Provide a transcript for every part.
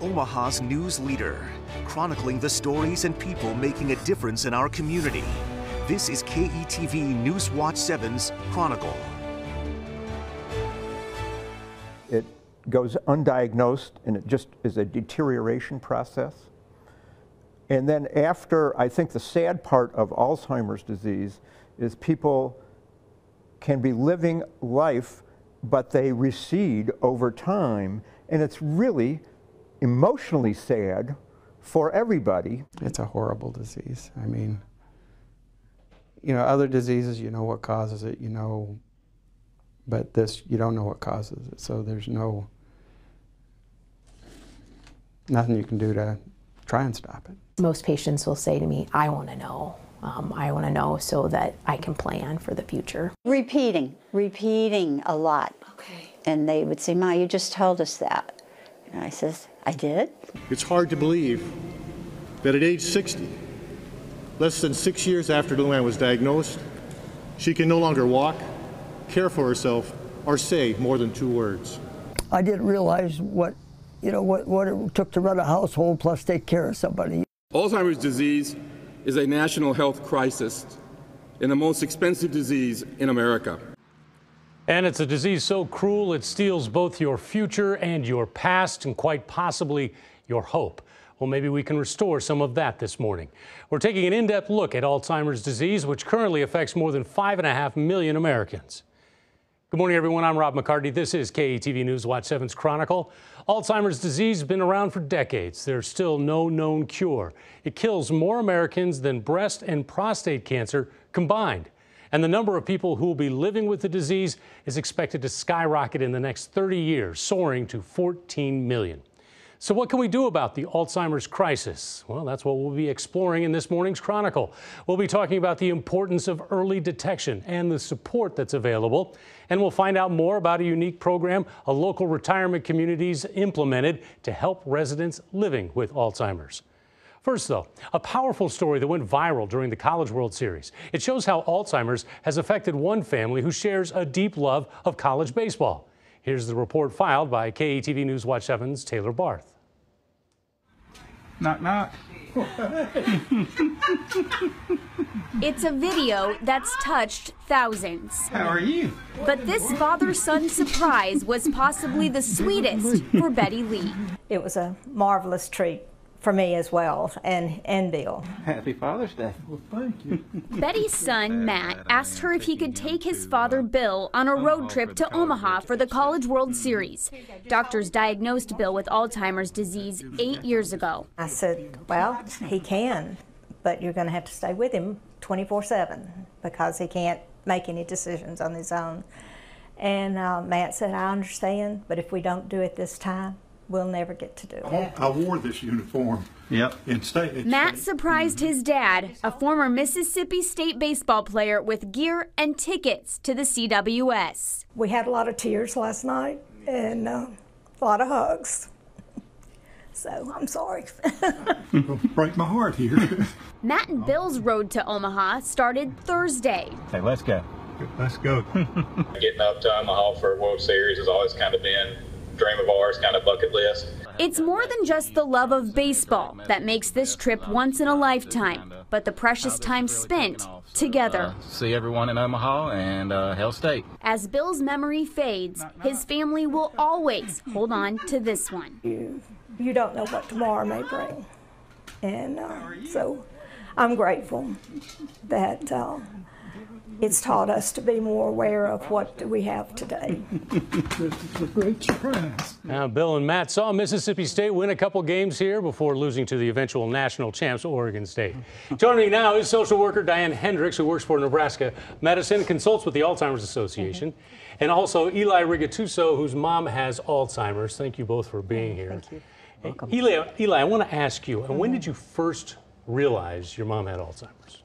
Omaha's news leader, chronicling the stories and people making a difference in our community. This is KETV News Watch 7's Chronicle. It goes undiagnosed and it just is a deterioration process. And then after, I think the sad part of Alzheimer's disease is people can be living life, but they recede over time, and it's really emotionally sad for everybody. It's a horrible disease. I mean, you know, other diseases, you know what causes it, you know, but this, you don't know what causes it, so there's nothing you can do to try and stop it. Most patients will say to me, I want to know. I want to know so that I can plan for the future. Repeating a lot. Okay. And they would say, Ma, you just told us that. And I says, I did? It's hard to believe that at age 60, less than 6 years after Luann was diagnosed, she can no longer walk, care for herself, or say more than 2 words. I didn't realize what it took to run a household plus take care of somebody. Alzheimer's disease is a national health crisis and the most expensive disease in America. And it's a disease so cruel it steals both your future and your past and quite possibly your hope. Well, maybe we can restore some of that this morning. We're taking an in-depth look at Alzheimer's disease, which currently affects more than 5.5 million Americans. Good morning, everyone. I'm Rob McCartney. This is KETV News Watch 7's Chronicle. Alzheimer's disease has been around for decades. There's still no known cure. It kills more Americans than breast and prostate cancer combined. And the number of people who will be living with the disease is expected to skyrocket in the next 30 years, soaring to 14 million. So what can we do about the Alzheimer's crisis? Well, that's what we'll be exploring in this morning's Chronicle. We'll be talking about the importance of early detection and the support that's available. And we'll find out more about a unique program a local retirement community's implemented to help residents living with Alzheimer's. First, though, a powerful story that went viral during the College World Series. It shows how Alzheimer's has affected one family who shares a deep love of college baseball. Here's the report filed by KETV News Watch 7's Taylor Barth. Knock, knock. It's a video that's touched thousands. How are you? But this father-son surprise was possibly the sweetest for Betty Lee. It was a marvelous treat for me as well, and Bill. Happy Father's Day. Well, thank you. Betty's son, Matt, asked her if he could take his father, Bill, on a road trip to Omaha for the College World Series. Doctors diagnosed Bill with Alzheimer's disease 8 years ago. I said, well, he can, but you're going to have to stay with him 24/7 because he can't make any decisions on his own. And Matt said, I understand, but if we don't do it this time, we'll never get to do it. I wore this uniform. Yep. Matt surprised his dad, a former Mississippi State baseball player, with gear and tickets to the CWS. We had a lot of tears last night and a lot of hugs. So I'm sorry. It'll break my heart here. Matt and Bill's road to Omaha started Thursday. Hey, let's go. Let's go. Getting up to Omaha for a World Series has always kind of been dream of ours, kind of bucket list. It's more than just the love of baseball that makes this trip once in a lifetime, but the precious time spent together. See everyone in Omaha and Hell State. As Bill's memory fades, his family will always hold on to this one. You don't know what tomorrow may bring. And so I'm grateful that it's taught us to be more aware of what we have today. It's a great surprise. Now, Bill and Matt saw Mississippi State win a couple games here before losing to the eventual national champs, Oregon State. Joining me now is social worker Diane Hendricks, who works for Nebraska Medicine and consults with the Alzheimer's Association, and also Eli Rigatuso, whose mom has Alzheimer's. Thank you both for being here. Thank you. Welcome. Eli, I want to ask you, when did you first realize your mom had Alzheimer's?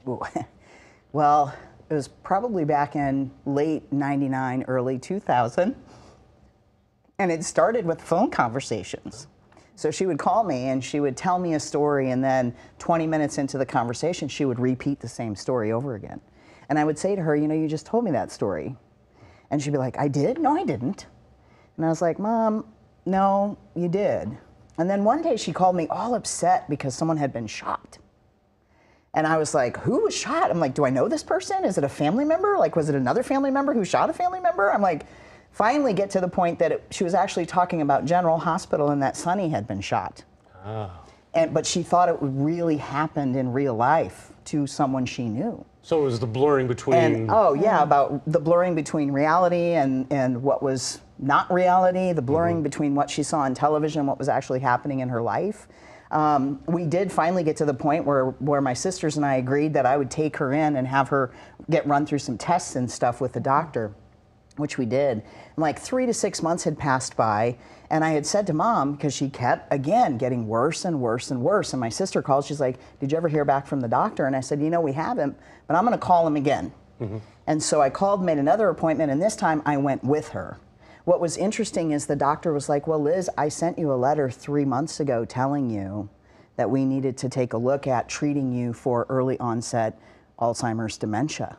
Well, it was probably back in late '99, early 2000. And it started with phone conversations. So she would call me and she would tell me a story, and then 20 minutes into the conversation, she would repeat the same story over again. And I would say to her, you know, you just told me that story. And she'd be like, I did? No, I didn't. And I was like, Mom, no, you did. And then one day she called me all upset because someone had been shot. And I was like, who was shot? I'm like, do I know this person? Is it a family member? Like, was it another family member who shot a family member? I'm like, finally get to the point that she was actually talking about General Hospital and that Sonny had been shot. Oh. But she thought it really happened in real life to someone she knew. So it was the blurring between... And, oh, yeah, about the blurring between reality and what was not reality, the blurring between what she saw on television and what was actually happening in her life. We did finally get to the point where my sisters and I agreed that I would take her in and have her get run through some tests and stuff with the doctor, which we did. And like 3 to 6 months had passed by, and I had said to Mom, because she kept, again, getting worse and worse and worse, and my sister called, she's like, did you ever hear back from the doctor? And I said, you know, we haven't, but I'm going to call him again. And so I called, made another appointment, and this time I went with her. What was interesting is the doctor was like, well, Liz, I sent you a letter 3 months ago telling you that we needed to take a look at treating you for early onset Alzheimer's dementia.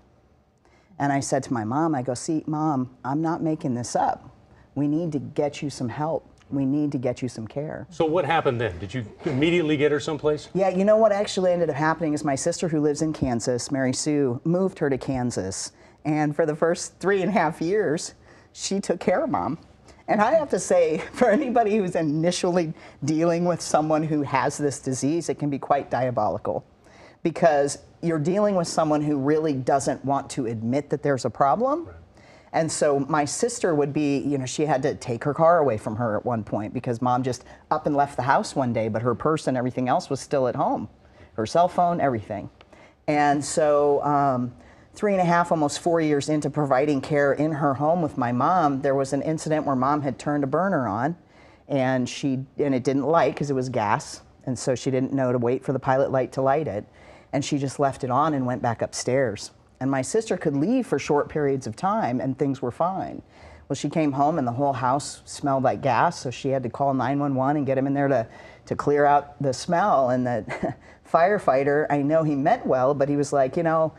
And I said to my mom, I go, see, Mom, I'm not making this up. We need to get you some help. We need to get you some care. So what happened then? Did you immediately get her someplace? Yeah, you know what actually ended up happening is my sister who lives in Kansas, Mary Sue, moved her to Kansas. And for the first 3.5 years, she took care of Mom. And I have to say, for anybody who's initially dealing with someone who has this disease, it can be quite diabolical. Because you're dealing with someone who really doesn't want to admit that there's a problem. Right. And so my sister would be, you know, she had to take her car away from her at one point because Mom just up and left the house one day, but her purse and everything else was still at home. Her cell phone, everything. And so 3.5, almost 4 years into providing care in her home with my mom, there was an incident where Mom had turned a burner on and it didn't light because it was gas. And so she didn't know to wait for the pilot light to light it. And she just left it on and went back upstairs. And my sister could leave for short periods of time and things were fine. Well, she came home and the whole house smelled like gas, so she had to call 911 and get him in there to clear out the smell. And the firefighter, I know he meant well, but he was like, you know,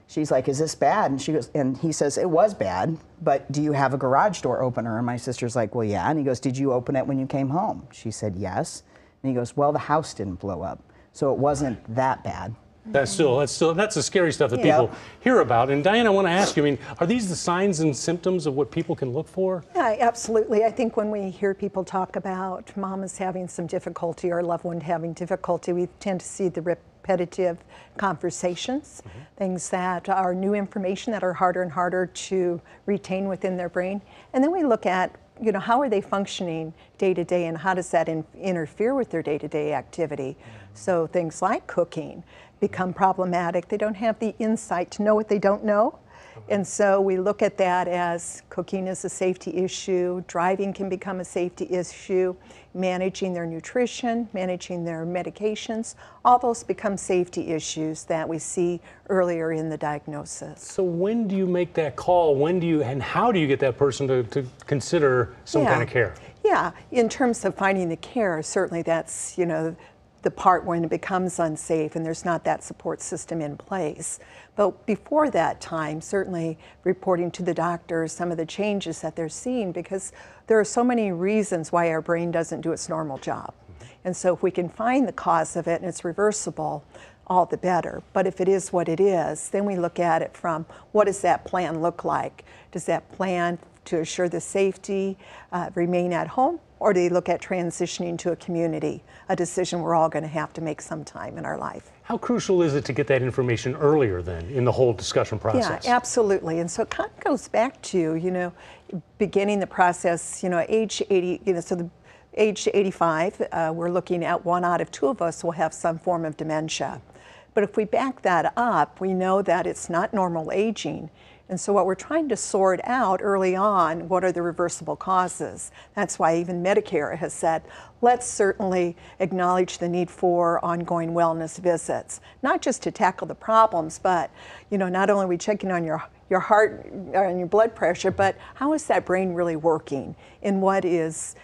she's like, is this bad? And she goes, and he says, it was bad, but do you have a garage door opener? And my sister's like, well, yeah. And he goes, did you open it when you came home? She said, yes. And he goes, well, the house didn't blow up, so it wasn't that bad. That's the scary stuff that people hear about. And Diane, I want to ask you, I mean, are these the signs and symptoms of what people can look for? Yeah, absolutely. I think when we hear people talk about mom is having some difficulty or a loved one having difficulty, we tend to see the repetitive conversations, things that are new information that are harder and harder to retain within their brain. And then we look at, you know, how are they functioning day to day and how does that interfere with their day-to-day activity? So things like cooking become problematic. They don't have the insight to know what they don't know. And so we look at that as cooking is a safety issue, driving can become a safety issue, managing their nutrition, managing their medications, all those become safety issues that we see earlier in the diagnosis. So when do you make that call? When do you, and how do you get that person to consider some kind of care? Yeah, in terms of finding the care, certainly that's, you know, the part when it becomes unsafe and there's not that support system in place. But before that time, certainly reporting to the doctor some of the changes that they're seeing, because there are so many reasons why our brain doesn't do its normal job. And so if we can find the cause of it and it's reversible, all the better. But if it is what it is, then we look at it from what does that plan look like? Does that plan to assure the safety remain at home? Or do they look at transitioning to a community, a decision we're all going to have to make sometime in our life? How crucial is it to get that information earlier then in the whole discussion process? Yeah, absolutely. And so it kind of goes back to, you know, beginning the process, you know, age 80, you know, so the age 85, we're looking at 1 out of 2 of us will have some form of dementia. But if we back that up, we know that it's not normal aging. And so what we're trying to sort out early on, what are the reversible causes? That's why even Medicare has said, let's certainly acknowledge the need for ongoing wellness visits, not just to tackle the problems, but, you know, not only are we checking on your your heart and your blood pressure, but how is that brain really working? And what is,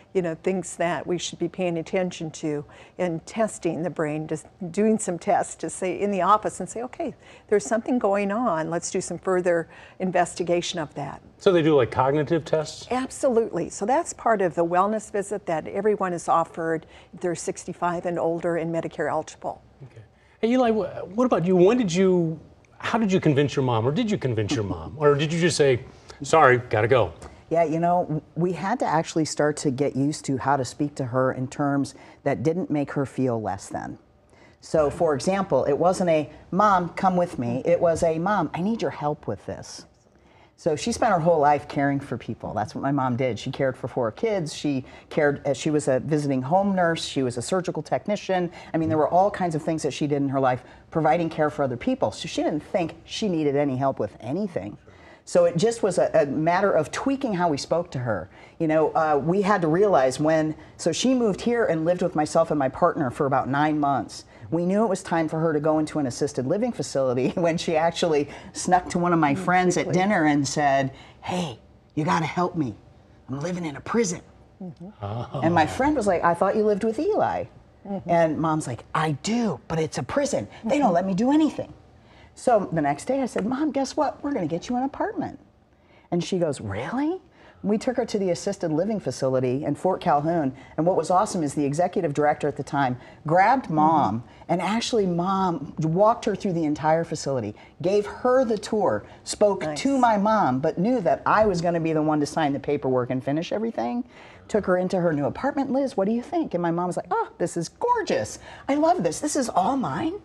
things that we should be paying attention to and testing the brain, just doing some tests to say in the office and say, okay, there's something going on. Let's do some further investigation of that. So they do like cognitive tests? Absolutely. So that's part of the wellness visit that everyone is offered if they're 65 and older and Medicare eligible. Okay. Hey, Eli, what about you? How did you convince your mom, or did you convince your mom? Or did you just say, sorry, gotta go? Yeah, we had to actually start to get used to how to speak to her in terms that didn't make her feel less than. So, for example, it wasn't a, Mom, come with me. It was a, Mom, I need your help with this. So she spent her whole life caring for people. That's what my mom did. She cared for 4 kids. She was a visiting home nurse. She was a surgical technician. I mean, there were all kinds of things that she did in her life, providing care for other people. So she didn't think she needed any help with anything. So it just was a matter of tweaking how we spoke to her. We had to realize so she moved here and lived with myself and my partner for about 9 months. We knew it was time for her to go into an assisted living facility when she actually snuck to one of my friends at dinner and said, hey, you gotta help me. I'm living in a prison. Oh. And my friend was like, I thought you lived with Eli. And Mom's like, I do, but it's a prison. They don't let me do anything. So the next day I said, Mom, guess what? We're gonna get you an apartment. And she goes, really? We took her to the assisted living facility in Fort Calhoun, and what was awesome is the executive director at the time grabbed Mom, and actually Mom walked her through the entire facility, gave her the tour, spoke to my mom, but knew that I was gonna be the one to sign the paperwork and finish everything. Took her into her new apartment. Liz, what do you think? And my mom was like, oh, this is gorgeous. I love this. This is all mine.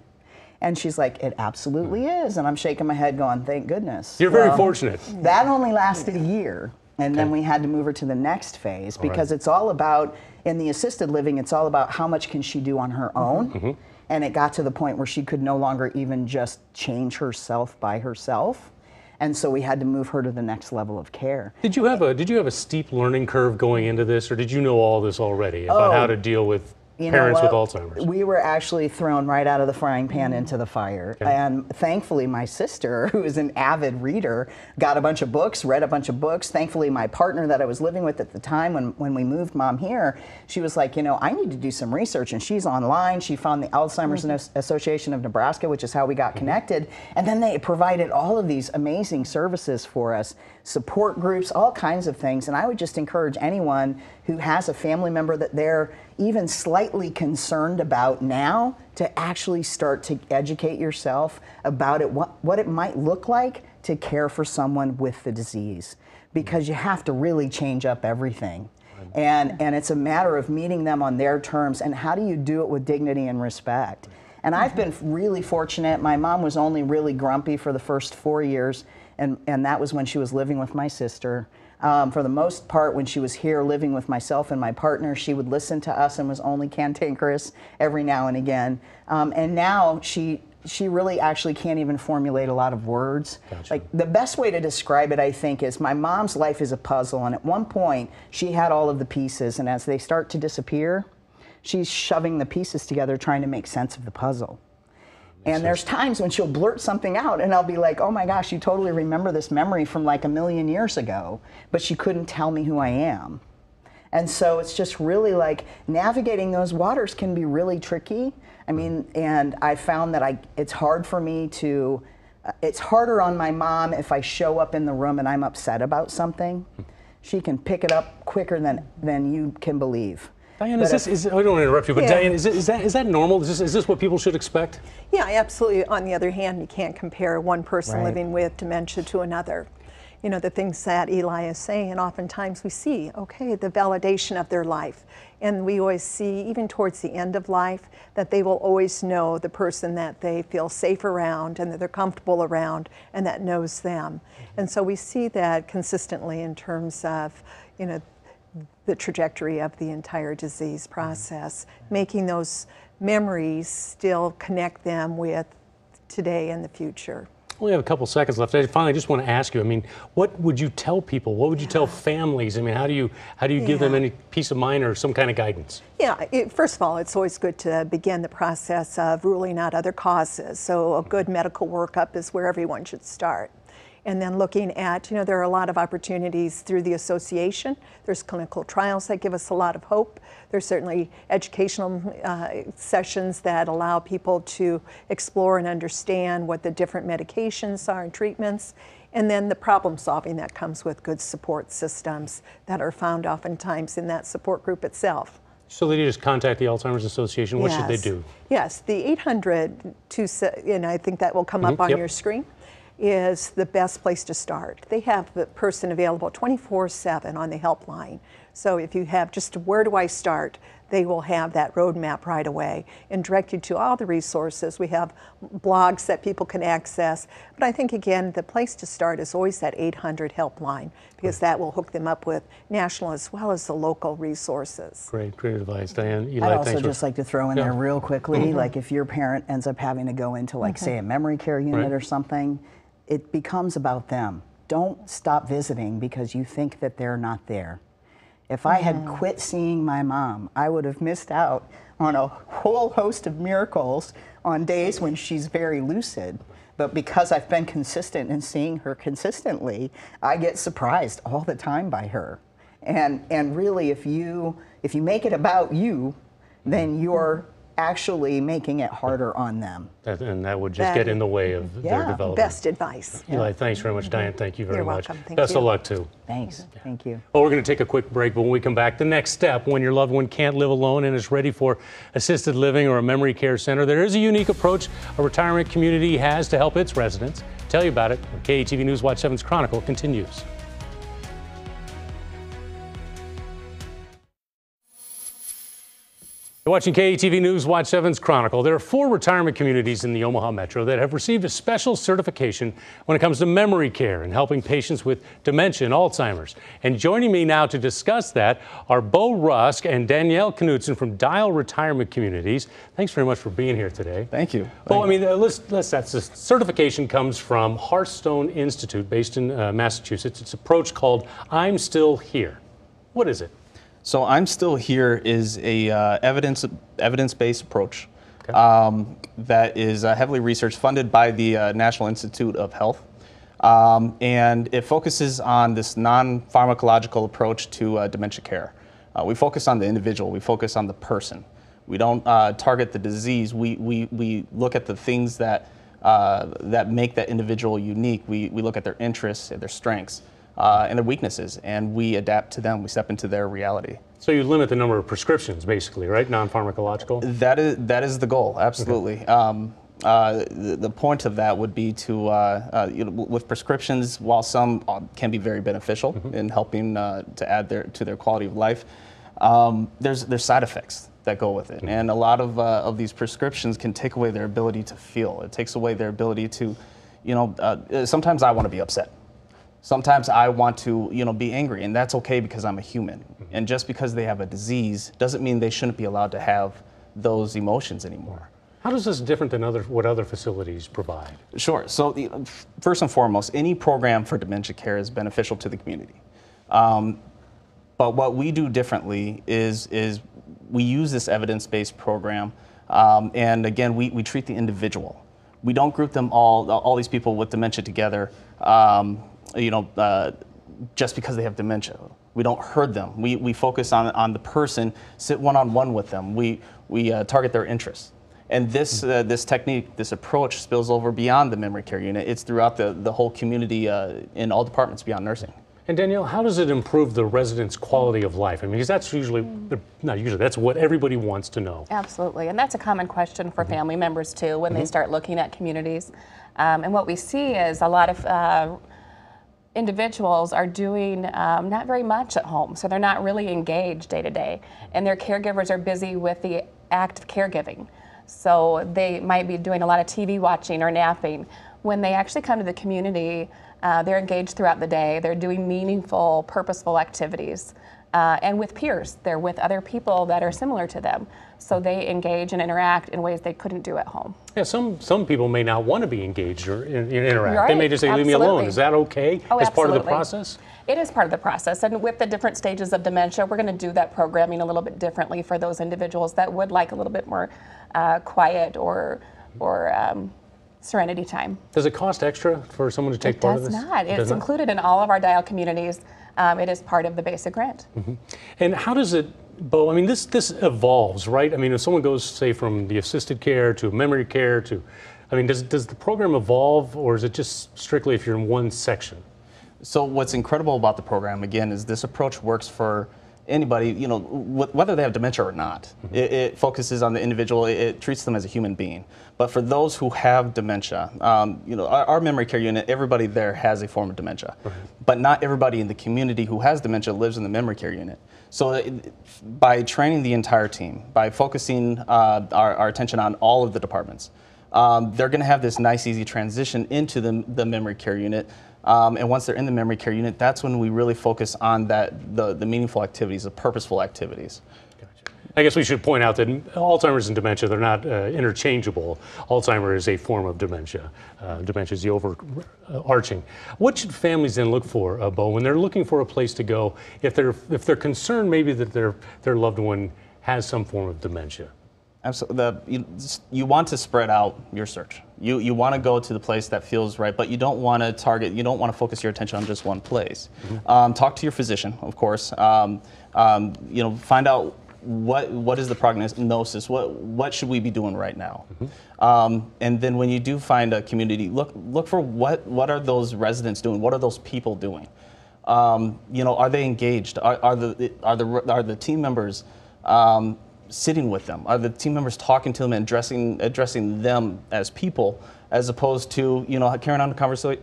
And she's like, it absolutely is. And I'm shaking my head going, thank goodness. You're very fortunate. That only lasted a year. And then we had to move her to the next phase because it's all about, in the assisted living, it's all about how much can she do on her own. And it got to the point where she could no longer even just change herself by herself. And so we had to move her to the next level of care. Did you have a steep learning curve going into this, or did you know all this already about how to deal with parents with Alzheimer's? We were actually thrown right out of the frying pan into the fire. Okay. And thankfully my sister, who is an avid reader, got a bunch of books, read a bunch of books. Thankfully my partner that I was living with at the time when we moved Mom here, she was like, I need to do some research. And she's online. She found the Alzheimer's Association of Nebraska, which is how we got connected. And then they provided all of these amazing services for us, support groups, all kinds of things. And I would just encourage anyone who has a family member that they're even slightly concerned about now to actually start to educate yourself about it, what it might look like to care for someone with the disease, because you have to really change up everything. And it's a matter of meeting them on their terms, and how do you do it with dignity and respect. And I've been really fortunate. My mom was only really grumpy for the first 4 years, and that was when she was living with my sister. For the most part, when she was here living with myself and my partner, she would listen to us and was only cantankerous every now and again. And now she really actually can't even formulate a lot of words. Gotcha. Like, the best way to describe it, I think, is my mom's life is a puzzle, and at one point she had all of the pieces, and as they start to disappear, she's shoving the pieces together trying to make sense of the puzzle. And there's times when she'll blurt something out and I'll be like, oh my gosh, you totally remember this memory from like 1,000,000 years ago, but she couldn't tell me who I am. And so it's just really like navigating those waters can be really tricky. I mean, and I found that it's hard for me to, it's harder on my mom if I show up in the room and I'm upset about something. She can pick it up quicker than you can believe. Diane, I don't want to interrupt you, but Diane, is that normal? Is this what people should expect? Yeah, absolutely. On the other hand, you can't compare one person living with dementia to another. The things that Eli is saying, and oftentimes we see, okay, the validation of their life. And we always see, even towards the end of life, that they will always know the person that they feel safe around and that they're comfortable around and that knows them. And so we see that consistently in terms of, the trajectory of the entire disease process, making those memories still connect them with today and the future. We have a couple seconds left. I finally just want to ask you, I mean, what would you tell people? What would you tell families? I mean, how do you give them any peace of mind or some kind of guidance? Yeah, first of all, it's always good to begin the process of ruling out other causes. So a good medical workup is where everyone should start. And then looking at, there are a lot of opportunities through the association. There's clinical trials that give us a lot of hope. There's certainly educational sessions that allow people to explore and understand what the different medications are and treatments. And then the problem solving that comes with good support systems that are found oftentimes in that support group itself. So they just contact the Alzheimer's Association. What should they do? Yes, the 800, and I think that will come up on your screen, is the best place to start. They have the person available 24/7 on the helpline. So if you have just where do I start, they will have that roadmap right away and direct you to all the resources. We have blogs that people can access. But I think, again, the place to start is always that 800 helpline, because that will hook them up with national as well as the local resources. Great advice, Diane. Eli, I'd also just like to throw in there real quickly, like if your parent ends up having to go into, like, say, a memory care unit or something, it becomes about them. Don't stop visiting because you think that they're not there. If I had quit seeing my mom, I would have missed out on a whole host of miracles on days when she's very lucid. But because I've been consistent in seeing her consistently, I get surprised all the time by her. And really, if you make it about you, then you're actually making it harder on them. And that would just get in the way of their development. Best advice. Eli, thanks very much. Diane, thank you very much. You're welcome. Best of luck, too. Thanks. Thank you. Well, we're going to take a quick break, but when we come back, the next step when your loved one can't live alone and is ready for assisted living or a memory care center, there is a unique approach a retirement community has to help its residents. Tell you about it when KETV News Watch 7's Chronicle continues. You're watching KETV News Watch 7's Chronicle. There are 4 retirement communities in the Omaha Metro that have received a special certification when it comes to memory care and helping patients with dementia and Alzheimer's. And joining me now to discuss that are Bo Rusk and Danielle Knudsen from Dial Retirement Communities. Thanks very much for being here today. Thank you. Bo, that's the certification comes from Hearthstone Institute based in Massachusetts. It's an approach called I'm Still Here. What is it? So I'm Still Here is a evidence-based approach that is heavily researched, funded by the National Institute of Health, and it focuses on this non-pharmacological approach to dementia care. We focus on the individual. We focus on the person. We don't target the disease. We look at the things that make that individual unique. We look at their interests and their strengths. And their weaknesses, and we adapt to them. We step into their reality. So you limit the number of prescriptions, basically, right? Non-pharmacological? That is the goal, absolutely. Okay. The point of that would be to, with prescriptions, while some can be very beneficial in helping to add to their quality of life, there's side effects that go with it. And a lot of these prescriptions can take away their ability to feel. It takes away their ability to, sometimes I want to be upset. Sometimes I want to, be angry, and that's okay because I'm a human. And just because they have a disease doesn't mean they shouldn't be allowed to have those emotions anymore. How is this different than what other facilities provide? Sure. So first and foremost, any program for dementia care is beneficial to the community. But what we do differently is we use this evidence-based program, and again, we treat the individual. We don't group them all these people with dementia together. Just because they have dementia. We don't herd them. We focus on the person, sit one-on-one with them. We target their interests. And this technique, this approach spills over beyond the memory care unit. It's throughout the whole community in all departments beyond nursing. And Danielle, how does it improve the residents' quality of life? I mean, because that's that's what everybody wants to know. Absolutely, and that's a common question for family members too when they start looking at communities. And what we see is a lot of individuals are doing not very much at home, so they're not really engaged day to day, and their caregivers are busy with the act of caregiving. So they might be doing a lot of TV watching or napping. When they actually come to the community, they're engaged throughout the day. They're doing meaningful, purposeful activities. And with peers, they're with other people that are similar to them. So they engage and interact in ways they couldn't do at home. Yeah, some people may not want to be engaged or interact. Right, they may just say, leave me alone. Is that okay as part of the process? It is part of the process. And with the different stages of dementia, we're going to do that programming a little bit differently for those individuals that would like a little bit more quiet or Serenity Time. Does it cost extra for someone to take part of this? It does not. It does It's not? included in all of our Dial communities. It is part of the basic rent. And how does it, Bo, I mean, this evolves, right? I mean, if someone goes, say, from the assisted care to memory care to, I mean, does the program evolve, or is it just strictly if you're in one section? So what's incredible about the program, again, is this approach works for anybody, you know, whether they have dementia or not. It focuses on the individual. It treats them as a human being. But for those who have dementia, you know, our memory care unit, everybody there has a form of dementia. But not everybody in the community who has dementia lives in the memory care unit. So by training the entire team, by focusing our attention on all of the departments, they're going to have this nice, easy transition into the memory care unit. And once they're in the memory care unit, that's when we really focus on the meaningful activities, the purposeful activities. I guess we should point out that Alzheimer's and dementia, they're not interchangeable. Alzheimer's is a form of dementia. Dementia is the overarching. What should families then look for, Bo, when they're looking for a place to go if they're concerned maybe that their loved one has some form of dementia? Absolutely. You want to spread out your search. You want to go to the place that feels right, but you don't want to target, you don't want to focus your attention on just one place. Talk to your physician, of course. You know, find out what is the prognosis, what should we be doing right now? And then when you do find a community, look for what are those residents doing? What are those people doing? You know, are they engaged? Are the team members sitting with them? Are the team members talking to them and addressing them as people, as opposed to, you know, carrying on the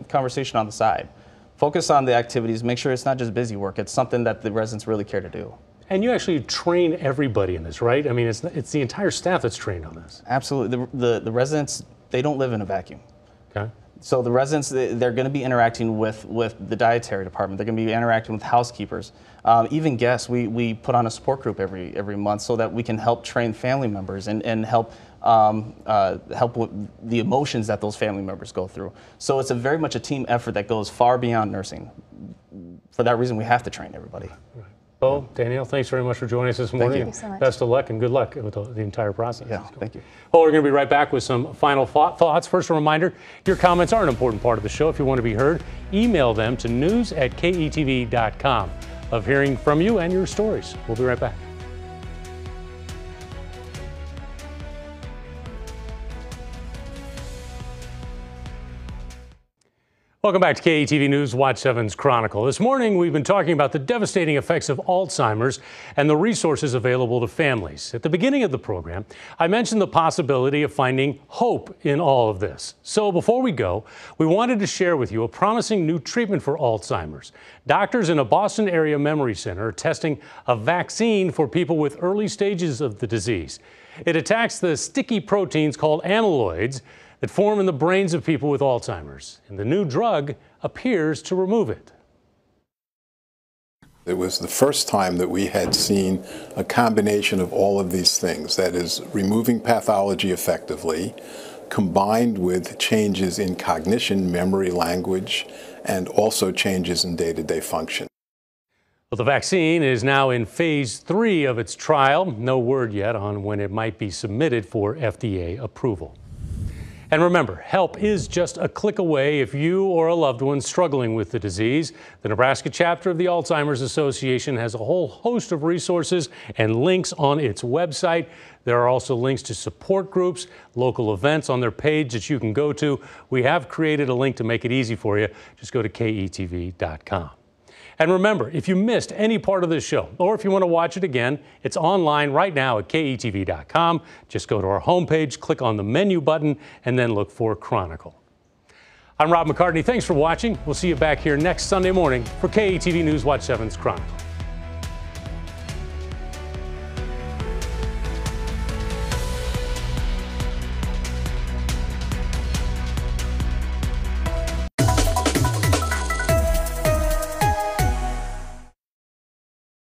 conversation on the side? Focus on the activities. Make sure it's not just busy work. It's something that the residents really care to do. And you actually train everybody in this, right? I mean, it's the entire staff that's trained on this. Absolutely. The residents, they don't live in a vacuum. Okay. So the residents, they're going to be interacting with the dietary department. They're going to be interacting with housekeepers, even guests. We put on a support group every month so that we can help train family members and help with the emotions that those family members go through. So it's very much a team effort that goes far beyond nursing. For that reason, we have to train everybody. Right. Bo, Danielle, thanks very much for joining us this morning. Thank you so much. Best of luck and good luck with the entire process. Yeah, thank you. Well, we're going to be right back with some final thoughts. First, a reminder, your comments are an important part of the show. If you want to be heard, email them to news@ketv.com. Love hearing from you and your stories. We'll be right back. Welcome back to KETV News Watch 7's Chronicle. This morning, we've been talking about the devastating effects of Alzheimer's and the resources available to families. At the beginning of the program, I mentioned the possibility of finding hope in all of this. So before we go, we wanted to share with you a promising new treatment for Alzheimer's. Doctors in a Boston area memory center are testing a vaccine for people with early stages of the disease. It attacks the sticky proteins called amyloids that form in the brains of people with Alzheimer's, and the new drug appears to remove it. It was the first time that we had seen a combination of all of these things, that is, removing pathology effectively, combined with changes in cognition, memory, language, and also changes in day-to-day function. Well, the vaccine is now in phase 3 of its trial. No word yet on when it might be submitted for FDA approval. And remember, help is just a click away if you or a loved one struggling with the disease. The Nebraska chapter of the Alzheimer's Association has a whole host of resources and links on its website. There are also links to support groups, local events on their page that you can go to. We have created a link to make it easy for you. Just go to ketv.com. And remember, if you missed any part of this show, or if you want to watch it again, it's online right now at ketv.com. Just go to our homepage, click on the menu button, and then look for Chronicle. I'm Rob McCartney. Thanks for watching. We'll see you back here next Sunday morning for KETV News Watch 7's Chronicle.